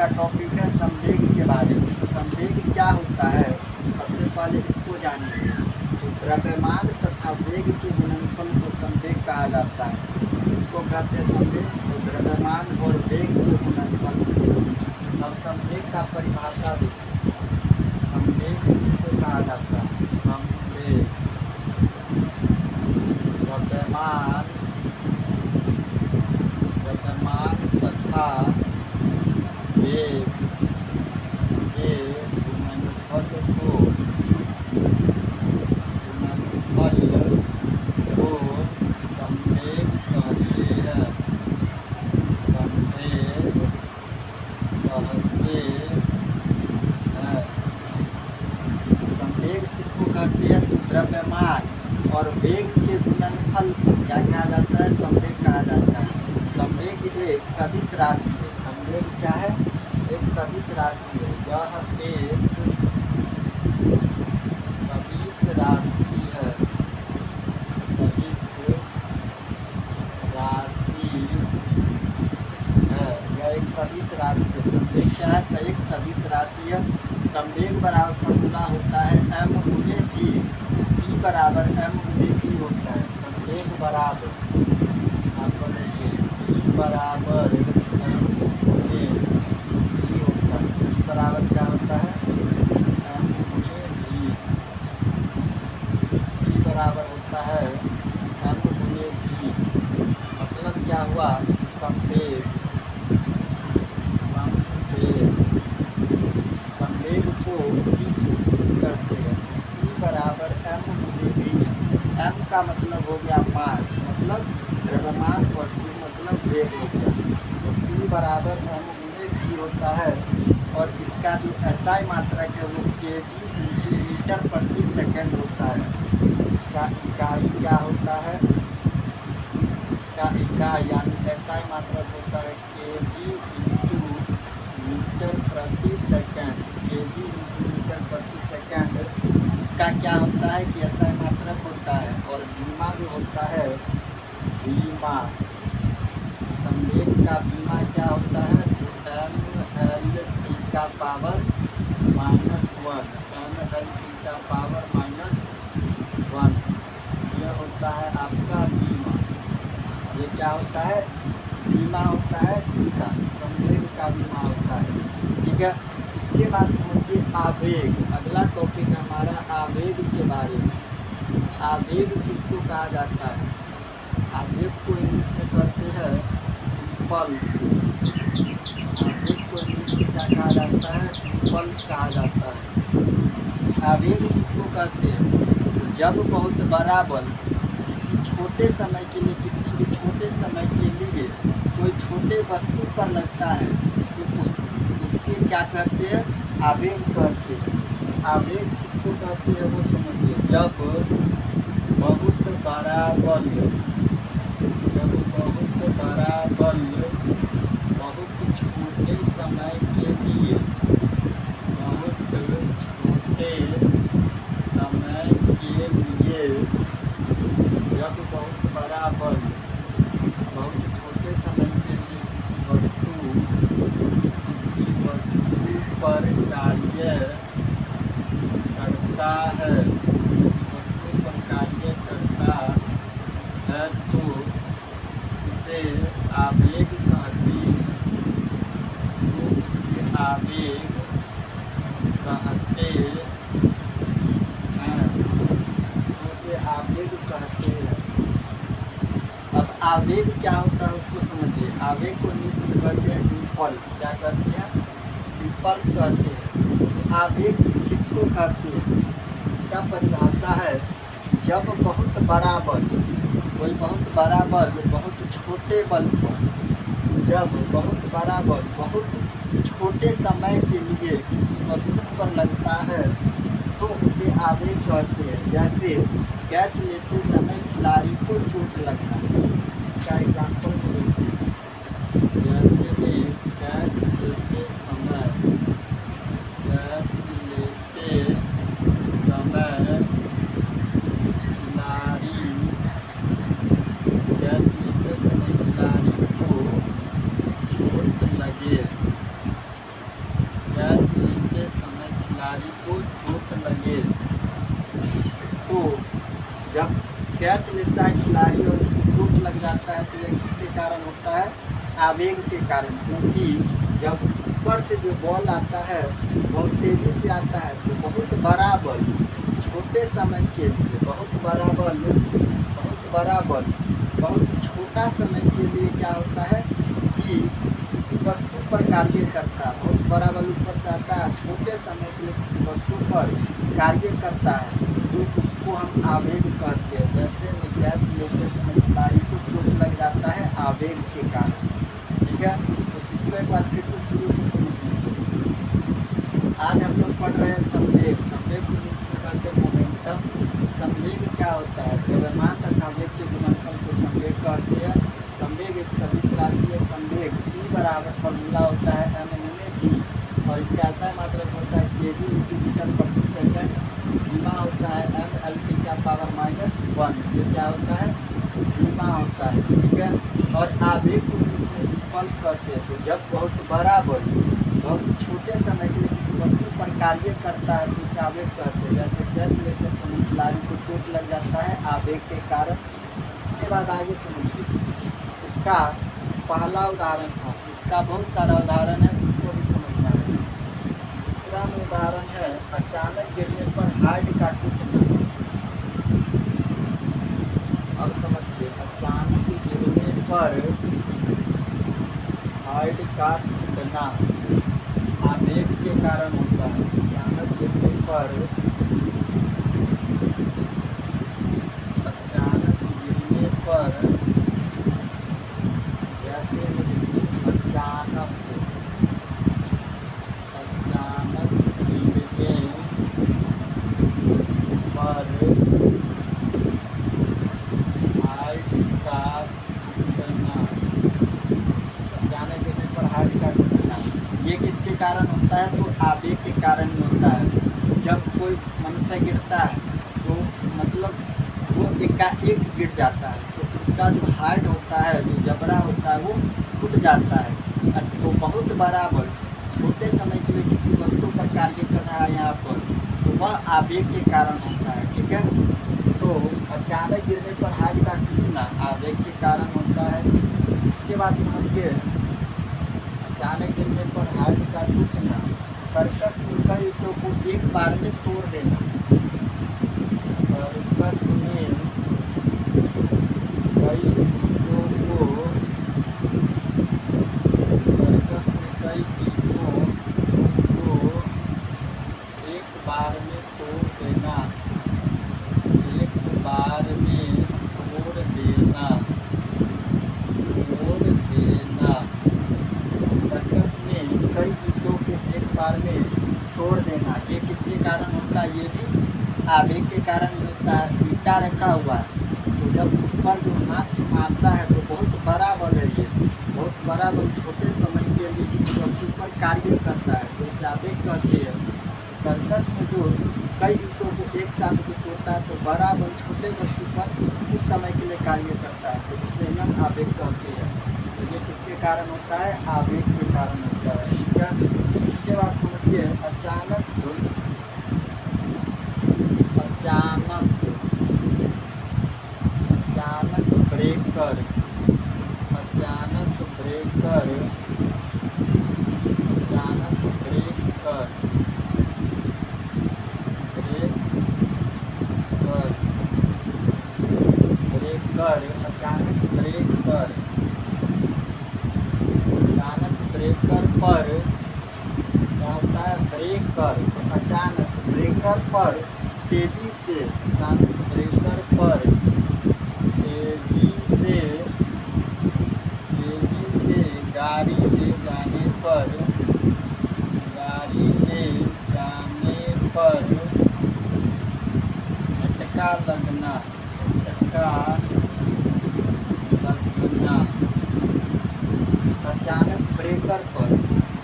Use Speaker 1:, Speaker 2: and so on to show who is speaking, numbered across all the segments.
Speaker 1: का टॉपिक है संवेग के बारे में। तो संवेग क्या होता है, सबसे पहले इसको जानेंगे। तो द्रव्यमान तथा वेग के गुणनफल को संवेग कहा जाता है। इसको कहते हैं संवेग। तो द्रव्यमान और वेग के गुणनफल। अब संवेग का परिभाषा देखिए। संवेग किसको कहा जाता है? संवेग द्रव्यमान तथा वेग के गुणनफल को संवेग कहते हैं। संवेग कहते हैं। संवेग किसको कहते हैं? तो द्रव्यमान और वेग के गुणनफल को क्या कहा जाता है? संवेग कहा जाता है। संवेग एक सदिश राशि है। संवेग क्या है? एक सदिश राशि है। यह एक सदिश राशि है। सदिश राशि है। यह एक सदिश राशि है। संवेग क्या है? तो एक सदिश राशि है। संवेग बराबर फॉर्मूला होता है m गुने v। v बराबर m गुने v होता है। संवेग बराबर आपको देखिए v बराबर m गुने v होता है। v बराबर क्या होता है? m गुने v। v बराबर होता है m गुने v। मतलब क्या हुआ? संवेग संवेग को v से सूचित करते हैं। v बराबर m गुने v। m का मतलब हो गया मास, मतलब द्रव्यमान, और v मतलब वेग हो गया। तो v बराबर m गुने v होता है। और इसका जो SI मात्रक है वो kg मीटर प्रति सेकंड होता है। इसका इकाई क्या होता है? इसका इकाई यानी SI मात्रक होता है kg मीटर प्रति सेकंड। kg मीटर प्रति सेकंड इसका क्या होता है कि SI मात्रक होता है। और बीमा जो होता है, बीमा संवेग का बीमा क्या होता है? mL का पावर -1। mL का पावर -1 यह होता है आपका बीमा। ये क्या होता है? बीमा होता है इसका, संवेग का बीमा होता है। ठीक है। इसके बाद समझिए आवेग। अगला टॉपिक है हमारा आवेग के बारे में। आवेग किसको कहा जाता है? आवेग को इंग्लिश में कहते हैं इम्पल्स। आवेग को इंग्लिश में क्या कहा जाता है? इम्पल्स कहा जाता है। आवेग किसको कहते हैं? तो जब बहुत बड़ा बल किसी छोटे समय के लिए, किसी भी छोटे समय के लिए कोई छोटे वस्तु पर लगता है तो उसके क्या कहते हैं? आवेग कहते हैं। आवेग किसको कहते हैं वो समझिए। जब बहुत बड़ा बल, जब बहुत बड़ा बल बहुत छोटे समय के लिए, बहुत छोटे समय के लिए, जब बहुत बड़ा बल बहुत छोटे समय के लिए किसी वस्तु पर कार्य करता है, किसी वस्तु पर कार्य करता है तो उसे आवेग कहते हैं। तो उसे आवेग कहते हैं। तो उसे आवेग कहते हैं। अब आवेग क्या होता है उसको समझिए। आवेग को इंग्लिश में कहते हैं इम्पल्स। क्या कहते हैं? इम्पल्स कहते हैं। आवेग किसको कहते हैं? इसका परिभाषा है जब बहुत बड़ा बल, कोई बहुत बड़ा बल बहुत छोटे बल पर, जब बहुत बड़ा बल बहुत छोटे समय के लिए किसी वस्तु पर लगता है तो उसे आवेग कहते हैं। जैसे कैच लेते समय खिलाड़ी को चोट लगना। इसका एग्जाम्पल देखिए। जैसे कैच लेते समय खिलाड़ी को चोट लगे। आवेग के कारण, क्योंकि जब ऊपर से जो बॉल आता है बहुत तेज़ी से आता है तो बहुत बड़ा बल छोटे समय के लिए, बहुत बड़ा बल बहुत छोटा समय के लिए क्या होता है कि किसी वस्तु पर कार्य करता है। बहुत बड़ा बल ऊपर से आता है, छोटे समय के लिए किसी वस्तु पर कार्य करता है तो उसको हम आवेग कहते हैं। जैसे मिथ्याच लेते समय खिलाड़ी को चोट लग जाता है आवेग के कारण। ठीक है, तो इसको एक बार फिर से शुरू से समझ लीजिए। आज हम लोग पढ़ रहे हैं संवेग। संवेग को इंग्लिश में कहते हैं मोमेंटम। संवेग क्या होता है? द्रव्यमान तथा वेग के गुणनफल को संवेग कहते हैं। संवेग एक सदिश राशि है। संवेग E बराबर फॉर्मूला होता है mma/v और इसका ऐसा मात्रक होता है kg मीटर प्रति सेकंड। धीमा होता है mLT का पावर -1। ये क्या होता है? धीमा होता है। ठीक है, और आवेग को इसमें इम्पल्स करते हैं। तो जब बहुत बड़ा बल बहुत छोटे समय के लिए किसी वस्तु पर कार्य करता है तो इसे आवेग कहते हैं। जैसे कैच लेते समय खिलाड़ी को चोट लग जाता है आवेग के कारण। इसके बाद आगे समझिए, इसका पहला उदाहरण था, इसका बहुत सारा उदाहरण है, उसको भी समझना है। दूसरा में उदाहरण है अचानक गिरने पर हार्ड का टूटना। अब समझिए, अचानक गिरने पर हार्ड का टूटना आवेग के कारण होता है। अचानक गिरने पर जैसे अचानक गिरने पर हार्ट का टूटना। अचानक गिरने पर हार्ट का टूटना ये किसके कारण होता है? तो आवेग के कारण ही होता है। जब कोई मनुष्य गिरता है तो मतलब वो एकाएक गिर जाता है तो उसका जो हार्ट होता है, जो जबड़ा होता है वो टूट जाता है। तो बहुत बड़ा बल छोटे समय के लिए किसी वस्तु पर कार्य कर रहा है यहाँ पर, तो वह आवेग के कारण होता है। ठीक है, तो अचानक गिरने पर हार्ट का टूटना आवेग के कारण होता है। इसके बाद समझिए, अचानक गिरने पर हार्ट का टूटना। सर्कस में कई ईंटों को एक बार में तोड़ देना। सर्कस में कई ईंटों को एक बार में तोड़ देना। एक बार में तोड़ देना। सर्कस में कई ईंटों को एक बार में तोड़ देना ये किसके कारण होता है? ये भी आवेग के कारण ही होता है। ईंटा रखा हुआ है तो जब उस पर जो हाथ से मारता है तो बहुत बड़ा बल है, ये बहुत बड़ा बल छोटे समय के लिए किसी वस्तु पर कार्य करता है तो इसे आवेग कहते हैं। सर्कस में जो कई ईंटों को एक साथ जो तोड़ता है तो बड़ा बल छोटे वस्तु पर कुछ समय के लिए कार्य करता है तो इसे हम आवेग कहते हैं। तो ये किसके कारण होता है? आवेग के कारण होता है। ठीक है, इसके बाद समझिए अचानक ब्रेकर। ब्रेकर पर क्या होता है? ब्रेकर तो अचानक ब्रेकर पर तेजी से गाड़ी ले जाने पर झटका लगना। अचानक ब्रेकर पर,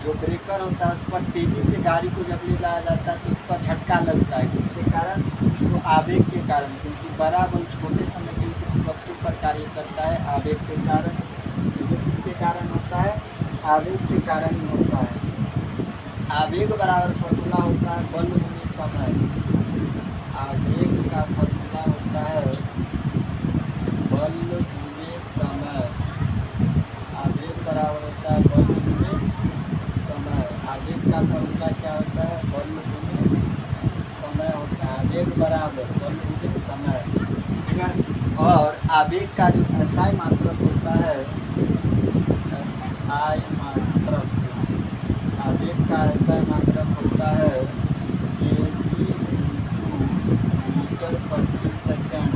Speaker 1: जो ब्रेकर होता है उस पर तेजी से गाड़ी को जब ले जाया जाता है तो उस पर झटका लगता है। किसके कारण? तो आवेग के कारण, क्योंकि बड़ा बल छोटे समय के लिए किसी वस्तु पर कार्य करता है आवेग के कारण। ये किसके कारण होता है? आवेग के कारण ही होता है। आवेग बराबर फॉर्मूला होता है बल गुने समय। आवेग का फॉर्मूला होता है बल गुने समय। आवेग बराबर आवेग का जो एसआई मात्रक होता है, एसआई मात्रक, आवेग का एसआई मात्रक होता है kg मीटर प्रति सेकेंड,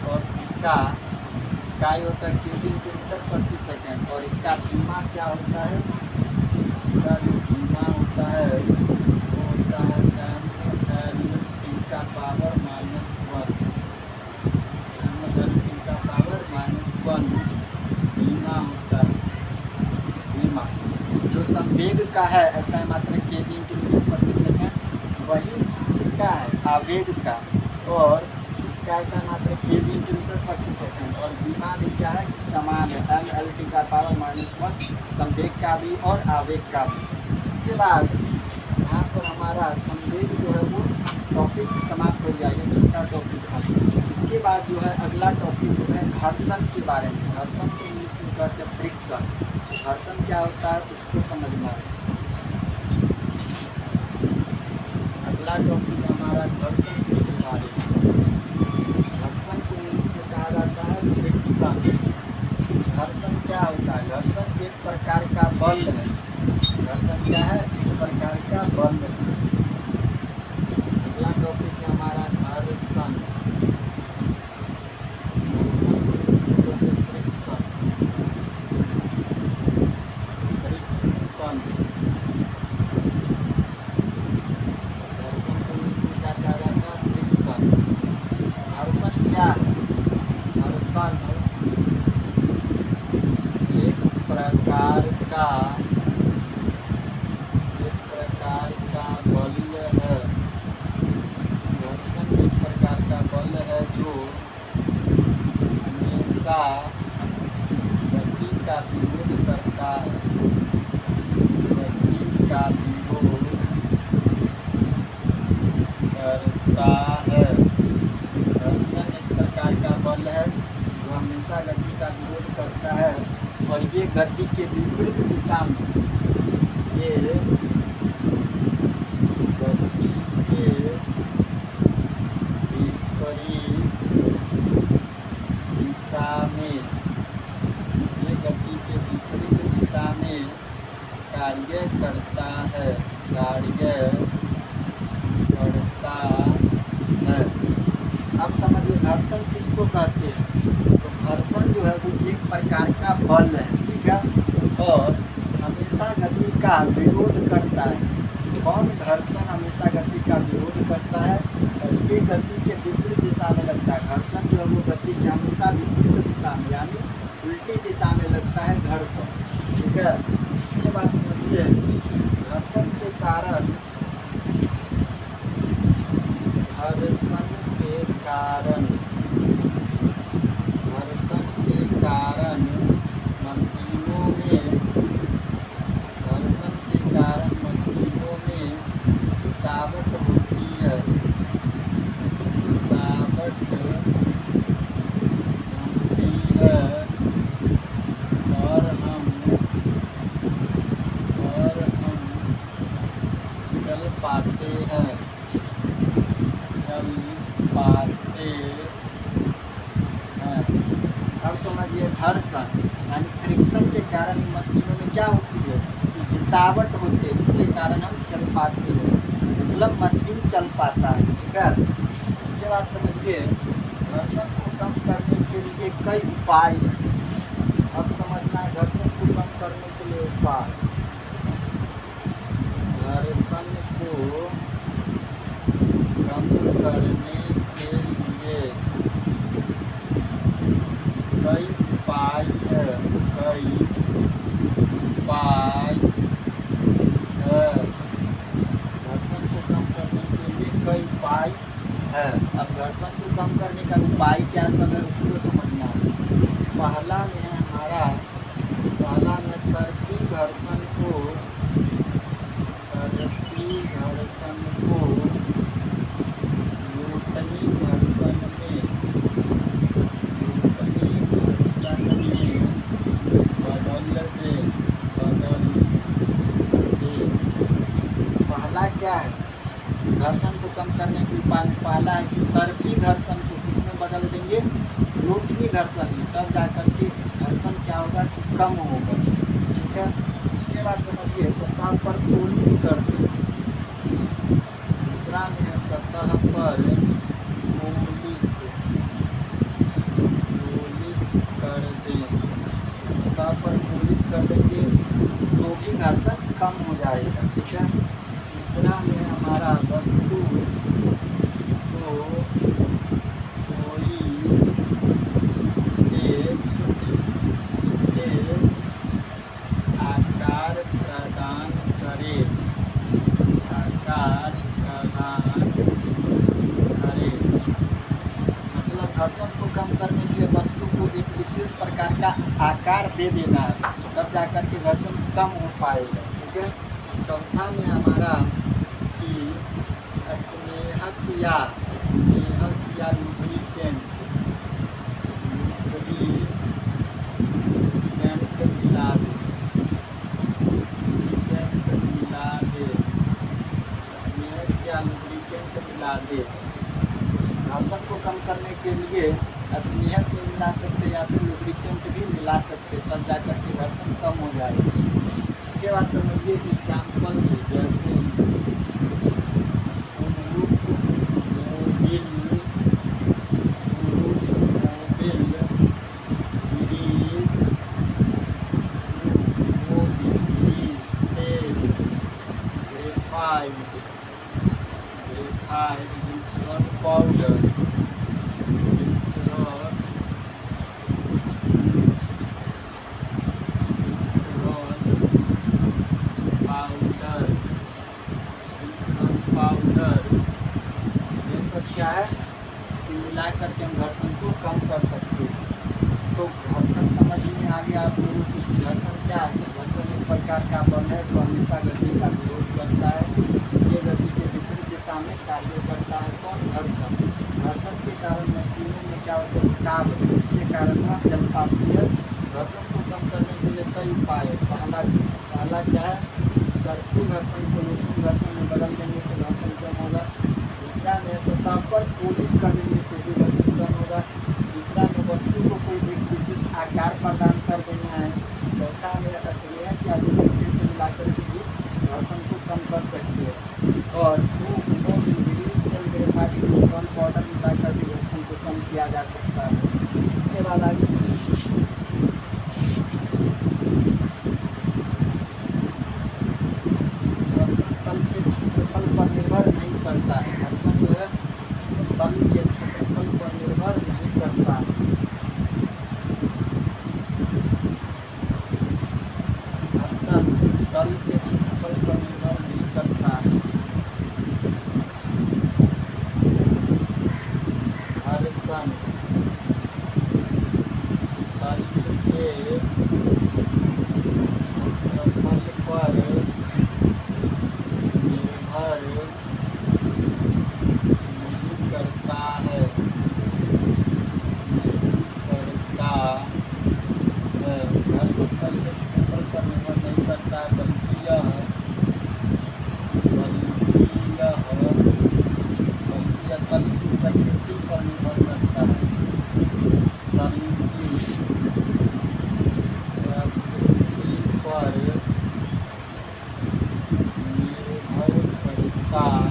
Speaker 1: और इसका इकाई होता है kg मीटर प्रति सेकेंड, और इसका धीमा क्या होता है, इसका जो धीमा होता है वो होता है m/10⁻⁻⁻1 धीमा होता है, धीमा। जो संवेग का है एसआई मात्रक kg मीटर प्रति सेकेंड, वही इसका है आवेग का, और इसका एसआई मात्रक kg मीटर प्रति सेकेंड, और धीमा भी क्या है, समान है m/10⁻⁻1 संवेग का भी और आवेग का भी। इसके बाद यहाँ पर हमारा संवेग जो है वो टॉपिक समाप्त हो गया, ये छोटा टॉपिक था। इसके बाद जो है अगला टॉपिक जो है घर्षण के बारे में। घर्षण को इंग्लिश में कहते हैं फ्रिक्शन। घर्षण क्या होता है उसको समझना है। अगला टॉपिक हमारा घर्षण के बारे में। घर्षण को इंग्लिश में कहा जाता है फ्रिक्शन। घर्षण क्या होता है, घर्षण एक प्रकार का बल है। घर्षण क्या है, एक प्रकार का बल है। अगला टॉपिक है हमारा घर्षण। गति का विरोध करता है, गति का विरोध करता है। घर्षण एक प्रकार का बल है जो हमेशा गति का विरोध करता है, और ये गति के विपरीत दिशा में, ये गति के विपरीत दिशा में, ये गति के विपरीत दिशा में कार्य करता है, कार्य करता है। अब समझिए घर्षण किसको कहते हैं। तो घर्षण जो है वो एक प्रकार का बल है, ठीक है, और हमेशा गति का विरोध करता है। कौन घर्षण हमेशा गति का विरोध करता है, और ये गति के विपरीत दिशा में लगता है। घर्षण जो है वो गति के हमेशा विपरीत दिशा में यानी उल्टी दिशा में लगता है घर्षण, ठीक है। इसके बाद समझिए घर्षण के कारण, घर्षण के कारण, घर्षण के कारण मशीनों में, घर्षण के कारण मशीनों में गिरावट होती है, गिरावट होती है, और हम चल पाते हैं, चल पाते हैं। अब समझिए घर्षण यानी फ्रिक्शन के कारण मशीनों में क्या होती है कि गिरावट होती है, इसके कारण हम चल पाते हैं, मतलब मशीन चल पाता है, ठीक है। इसके बाद समझिए घर्षण को कम करने के लिए कई उपाय हैं। अब समझना है घर्षण को कम करने के लिए उपाय। घर्षण को कम करने के लिए कई उपाय है, कई उपाय है। घर्षण को कम करने के लिए कई उपाय है। अब घर्षण को कम करने का उपाय क्या सब है उसको समझना है। पहला में है हमारा, पहला में सर्पी घर्षण को, सर्पी घर्षण को न्यूटनी घर्षण में, न्यूटनी घर्षण में बदल दे, बदल दे। पहला क्या है घर्षण को कम करने के उपाय में, पहला है कि सर्पी घर्षण को किसमें बदल देंगे, रोटनी होगी घर्षण में, तब जाकर के घर्षण क्या होगा कि कम होगा। ठीक है, इसके बाद समझिए सतह पर पोलिश कर दे। दूसरा में है सतह पर पोलिश कर दे। सतह पर पोलिश कर देंगे तो भी घर्षण कम हो जाएगा। ठीक है, तीसरा में हमारा वस्तु को कोई एक विशेष आकार प्रदान करे, आकार प्रदान करे। मतलब घर्षण को कम करने के लिए वस्तु को एक विशेष प्रकार का आकार दे देना है, तब जाकर के घर्षण कम हो पाएगा। ठीक है, चौथा में हमारा कि स्नेहक या लुब्रिकेंट मिला दे, स्नेहक या लुब्रिकेंट मिला दे। घर्षण को कम करने के लिए स्नेहक भी मिला सकते या फिर लुब्रिकेंट भी मिला सकते, तब जाकर के घर्षण कम हो जाएगा। इसके बाद समझिए एग्जाम्पल जैसे पाउडर, ये सब क्या है कि मिला करके हम घर्षण को कम कर सकते हैं। तो घर्षण समझ में आ गया आप लोगों को। घर्षण क्या है? घर्षण एक प्रकार का बल है जो हमेशा गति का विरोध करता है। ये गति के विपरीत दिशा में कार्य करता है। कौन? घर्षण। घर्षण के कारण मशीनों में क्या होता है? हिसाब होता है, इसके कारण वह चल पाती है। घर्षण को कम करने के लिए कई उपाय है। पहला क्या है? सर्कुल घर्षण को लोकल घर्षण में बदल देंगे तो घर्षण कम होगा। दूसरा में सतह पर पोलिश कर देंगे तो भी घर्षण कम होगा। तीसरा में वस्तु को कोई एक विशेष आकार प्रदान कर देना है। चौथा में स्नेहक या लुब्रिकेंट मिलाकर के भी घर्षण को कम कर सकते हैं। और पाउडर मिलाकर भी घर्षण को कम किया जा सकता है। इसके बाद आगे घर्षण तल के क्षेत्रफल पर निर्भर नहीं करता है। घर्षण जो है तल के क्षेत्रफल पर निर्भर नहीं करता है। घर्षण तल के क्षेत्रफल पर निर्भर नहीं करता है। घर्षण तल के क्षेत्रफल पर निर्भर नहीं करता है। घर्षण तल के क्षेत्रफल पर निर्भर नहीं करता है, बल्कि यह तल की प्रकृति पर निर्भर करता है। तल की प्रकृति पर निर्भर करता है।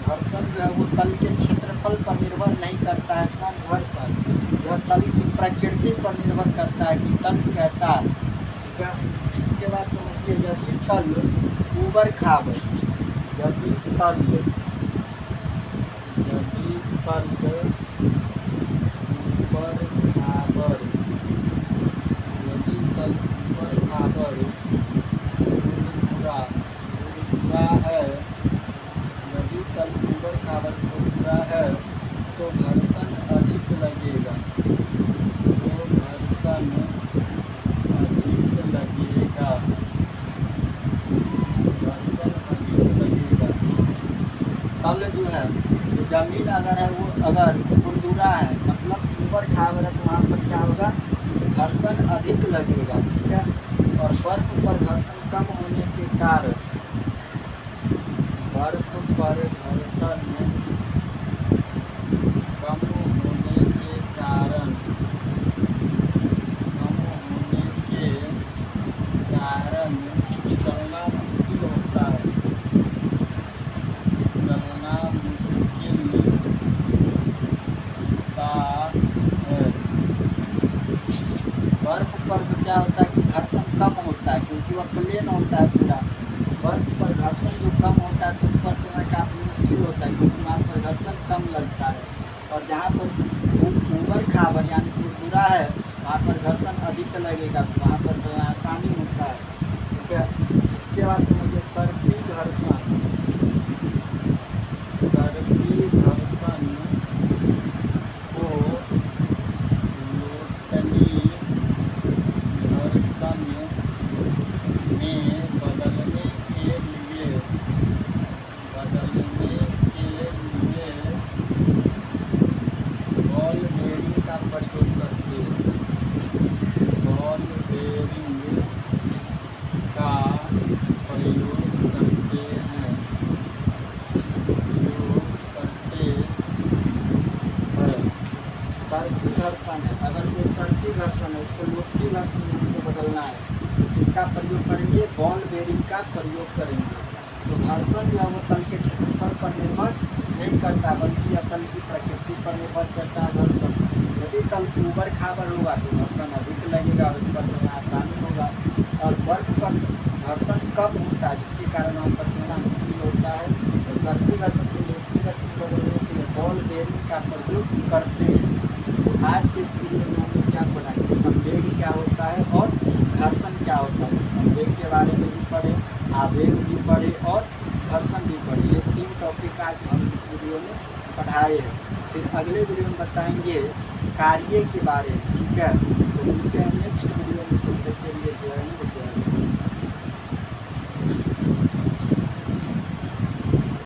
Speaker 1: घर्षण जो है वो तल के क्षेत्रफल पर निर्भर नहीं करता है। कौन? घर्षण। यह तल की प्रकृति पर निर्भर करता है कि तल कैसा है। ठीक है, इसके बाद समझिए यदि तल ऊबड़ खाबड़, यदि तल खुरदुरा है तो घर्षण अधिक लगेगा। तल जो है तो जमीन अगर है वो अगर खुरदुरा है मतलब ऊपर खाबर है तो वहाँ पर क्या होगा? घर्षण अधिक लगेगा। ठीक है, और बर्फ पर घर्षण कम होने के कारण बर्फ पर घर्षण कम कारण चलना मुश्किल होता है, चलना मुश्किल होता है। बर्फ पर तो क्या होता है कि घर्षण कम होता है, क्योंकि वह प्लेन होता है पूरा। बर्फ पर घर्षण जो कम होता है तो उस पर चलना काफ़ी मुश्किल होता है, क्योंकि वहाँ पर घर्षण कम लगता है। और जहाँ पर ऊबड़ खाबड़ यानी खुरदुरा है वहाँ पर घर्षण अधिक लगेगा, तो वहाँ पर चलना आसानी होता है। ठीक है, इसके बाद समझिए सर्पी घर्षण। सर्पी घर्षण को लोटनी घर्षण में बदलने के लिए बॉल बेयरिंग का प्रयोग करते हैं। बॉल बेयरिंग का प्रयोग करते हैं, सर्पी घर्षण है। अगर कोई सर्पी घर्षण है उसको लोटनी घर्षण में हमको बदलना है, तो किसका प्रयोग करेंगे? बॉल बेयरिंग का प्रयोग करेंगे। तो घर्षण जो है वो तल के क्षेत्रफल पर निर्भर नहीं करता, बल्कि यह तल की प्रकृति पर निर्भर करता है घर्षण। यदि तल ऊबड़ खाबड़ होगा तो घर्षण अधिक लगेगा और उस पर चलना आसानी होगा। और बर्फ पर घर्षण कम होता है, जिसके कारण वहाँ पर चलना मुश्किल होता है। तो सर्पी घर्षण को लोटनी घर्षण बदलने के लिए बॉल बेयरिंग का प्रयोग करते हैं। तो आज के इस वीडियो में हमने क्या पढ़ा कि संवेग क्या होता है और घर्षण क्या होता है। संवेग के बारे में भी पढ़े, आवेग भी पढ़े और घर्षण भी पढ़े। ये 3 टॉपिक आज हम इस वीडियो में पढ़ाए हैं। फिर अगले वीडियो में बताएंगे कार्य के बारे में। ठीक है, तो मिलते हैं नेक्स्ट वीडियो में। तब तक के लिए जय हिंद।